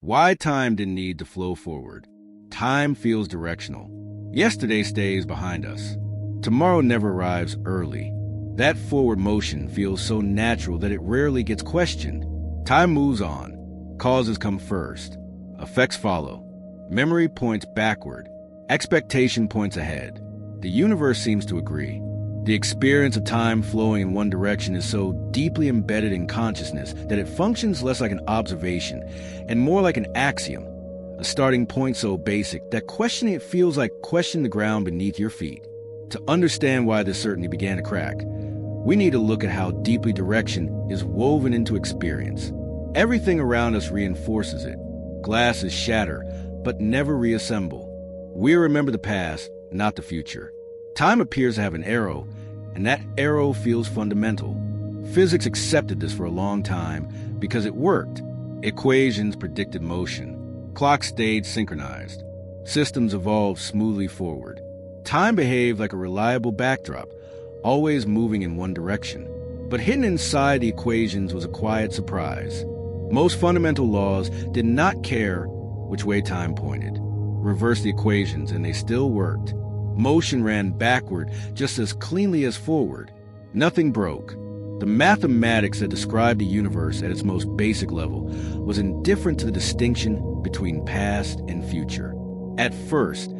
Why time didn't need to flow forward. Time feels directional. Yesterday stays behind us. Tomorrow never arrives early. That forward motion feels so natural that it rarely gets questioned. Time moves on. Causes come first. Effects follow. Memory points backward. Expectation points ahead. The universe seems to agree. The experience of time flowing in one direction is so deeply embedded in consciousness that it functions less like an observation and more like an axiom, a starting point so basic that questioning it feels like questioning the ground beneath your feet. To understand why this certainty began to crack, we need to look at how deeply direction is woven into experience. Everything around us reinforces it. Glasses shatter, but never reassemble. We remember the past, not the future. Time appears to have an arrow, and that arrow feels fundamental. Physics accepted this for a long time because it worked. Equations predicted motion. Clocks stayed synchronized. Systems evolved smoothly forward. Time behaved like a reliable backdrop, always moving in one direction. But hidden inside the equations was a quiet surprise. Most fundamental laws did not care which way time pointed. Reverse the equations, and they still worked. Motion ran backward just as cleanly as forward. Nothing broke. The mathematics that described the universe at its most basic level was indifferent to the distinction between past and future. At first,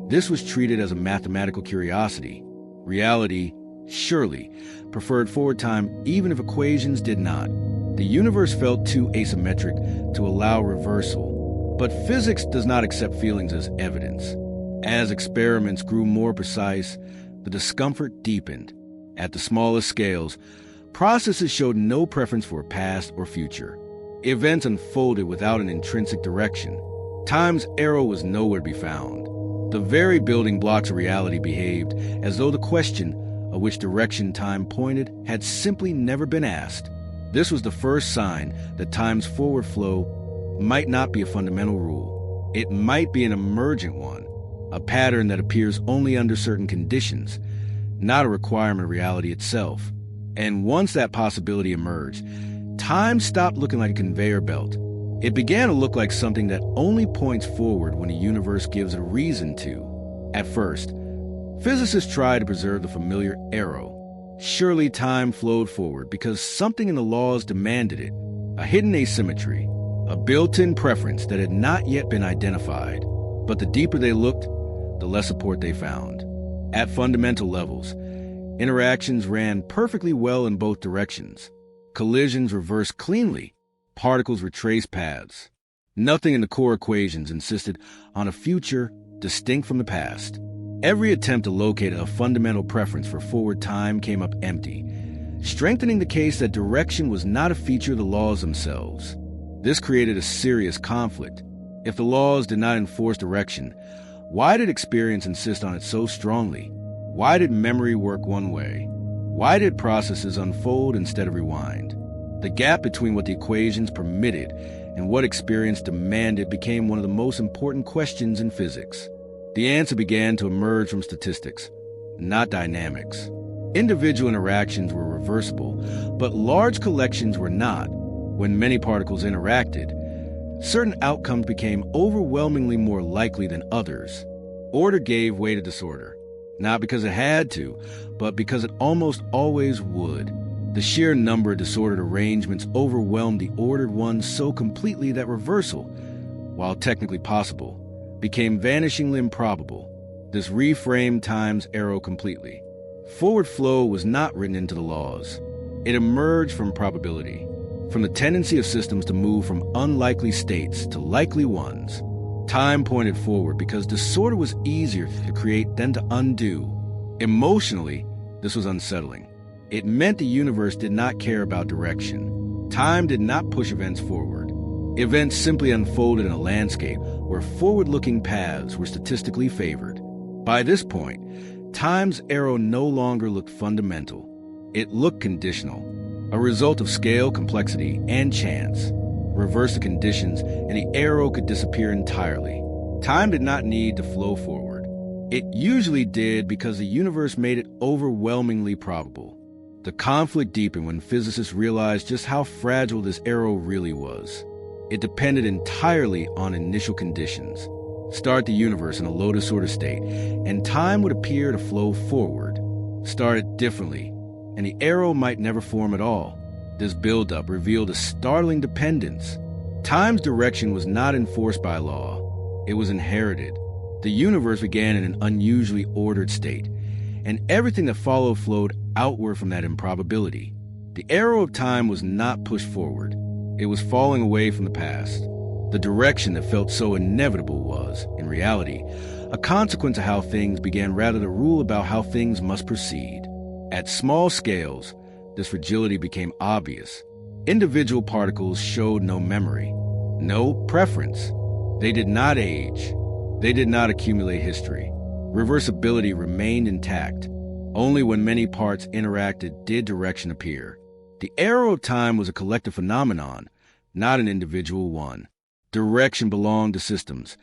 this was treated as a mathematical curiosity. Reality, surely, preferred forward time even if equations did not. The universe felt too asymmetric to allow reversal. But physics does not accept feelings as evidence. As experiments grew more precise, the discomfort deepened. At the smallest scales, processes showed no preference for past or future. Events unfolded without an intrinsic direction. Time's arrow was nowhere to be found. The very building blocks of reality behaved as though the question of which direction time pointed had simply never been asked. This was the first sign that time's forward flow might not be a fundamental rule. It might be an emergent one. A pattern that appears only under certain conditions, not a requirement of reality itself. And once that possibility emerged, time stopped looking like a conveyor belt. It began to look like something that only points forward when the universe gives a reason to. At first, physicists tried to preserve the familiar arrow. Surely time flowed forward because something in the laws demanded it, a hidden asymmetry, a built-in preference that had not yet been identified. But the deeper they looked, the less support they found. At fundamental levels, interactions ran perfectly well in both directions. Collisions reversed cleanly. Particles retraced paths. Nothing in the core equations insisted on a future distinct from the past. Every attempt to locate a fundamental preference for forward time came up empty, strengthening the case that direction was not a feature of the laws themselves. This created a serious conflict. If the laws did not enforce direction, why did experience insist on it so strongly? Why did memory work one way? Why did processes unfold instead of rewind? The gap between what the equations permitted and what experience demanded became one of the most important questions in physics. The answer began to emerge from statistics, not dynamics. Individual interactions were reversible, but large collections were not. When many particles interacted, certain outcomes became overwhelmingly more likely than others. Order gave way to disorder, not because it had to, but because it almost always would. The sheer number of disordered arrangements overwhelmed the ordered ones so completely that reversal, while technically possible, became vanishingly improbable. This reframed time's arrow completely. Forward flow was not written into the laws. It emerged from probability, from the tendency of systems to move from unlikely states to likely ones. Time pointed forward because disorder was easier to create than to undo. Emotionally, this was unsettling. It meant the universe did not care about direction. Time did not push events forward. Events simply unfolded in a landscape where forward-looking paths were statistically favored. By this point, time's arrow no longer looked fundamental. It looked conditional, a result of scale, complexity, and chance. Reverse the conditions, and the arrow could disappear entirely. Time did not need to flow forward. It usually did because the universe made it overwhelmingly probable. The conflict deepened when physicists realized just how fragile this arrow really was. It depended entirely on initial conditions. Start the universe in a lotus sort of state, and time would appear to flow forward. Start it differently, and the arrow might never form at all. This buildup revealed a startling dependence. Time's direction was not enforced by law. It was inherited. The universe began in an unusually ordered state, and everything that followed flowed outward from that improbability. The arrow of time was not pushed forward. It was falling away from the past. The direction that felt so inevitable was, in reality, a consequence of how things began rather than a rule about how things must proceed. At small scales, this fragility became obvious. Individual particles showed no memory, no preference. They did not age. They did not accumulate history. Reversibility remained intact. Only when many parts interacted did direction appear. The arrow of time was a collective phenomenon, not an individual one. Direction belonged to systems,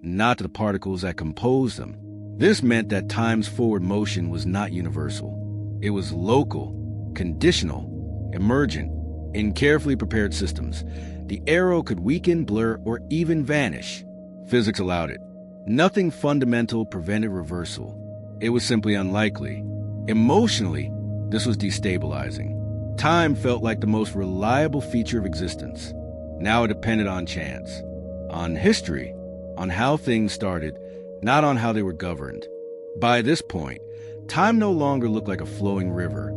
not to the particles that composed them. This meant that time's forward motion was not universal. It was local, conditional, emergent. In carefully prepared systems, the arrow could weaken, blur, or even vanish. Physics allowed it. Nothing fundamental prevented reversal. It was simply unlikely. Emotionally, this was destabilizing. Time felt like the most reliable feature of existence. Now it depended on chance, on history, on how things started, not on how they were governed. By this point, time no longer looked like a flowing river.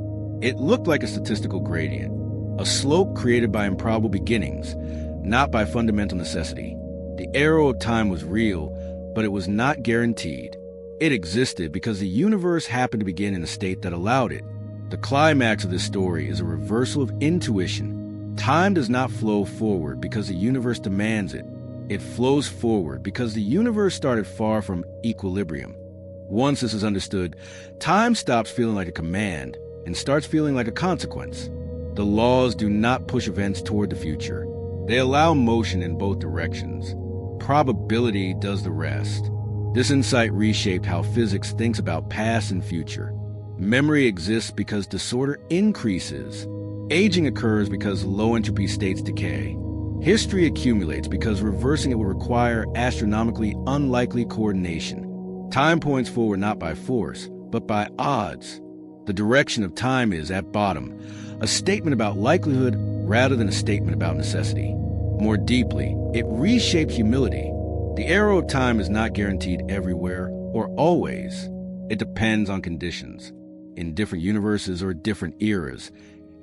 It looked like a statistical gradient, a slope created by improbable beginnings, not by fundamental necessity. The arrow of time was real, but it was not guaranteed. It existed because the universe happened to begin in a state that allowed it. The climax of this story is a reversal of intuition. Time does not flow forward because the universe demands it. It flows forward because the universe started far from equilibrium. Once this is understood, time stops feeling like a command and starts feeling like a consequence. The laws do not push events toward the future. They allow motion in both directions. Probability does the rest. This insight reshaped how physics thinks about past and future. Memory exists because disorder increases. Aging occurs because low entropy states decay. History accumulates because reversing it would require astronomically unlikely coordination. Time points forward not by force, but by odds. The direction of time is, at bottom, a statement about likelihood rather than a statement about necessity. More deeply, it reshaped humility. The arrow of time is not guaranteed everywhere or always. It depends on conditions. In different universes or different eras,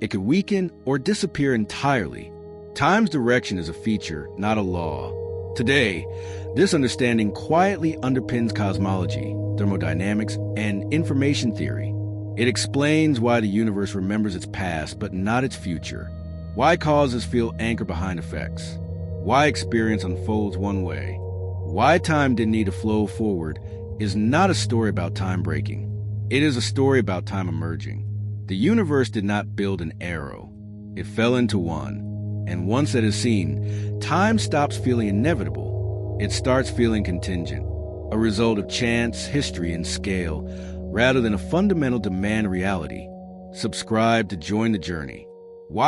it could weaken or disappear entirely. Time's direction is a feature, not a law. Today, this understanding quietly underpins cosmology, thermodynamics, and information theory. It explains why the universe remembers its past but not its future, why causes feel anchored behind effects, why experience unfolds one way, why time didn't need to flow forward is not a story about time breaking. It is a story about time emerging. The universe did not build an arrow. It fell into one. And once that is seen, time stops feeling inevitable. It starts feeling contingent, a result of chance, history, and scale, rather than a fundamental demand reality. Subscribe to join the journey. Why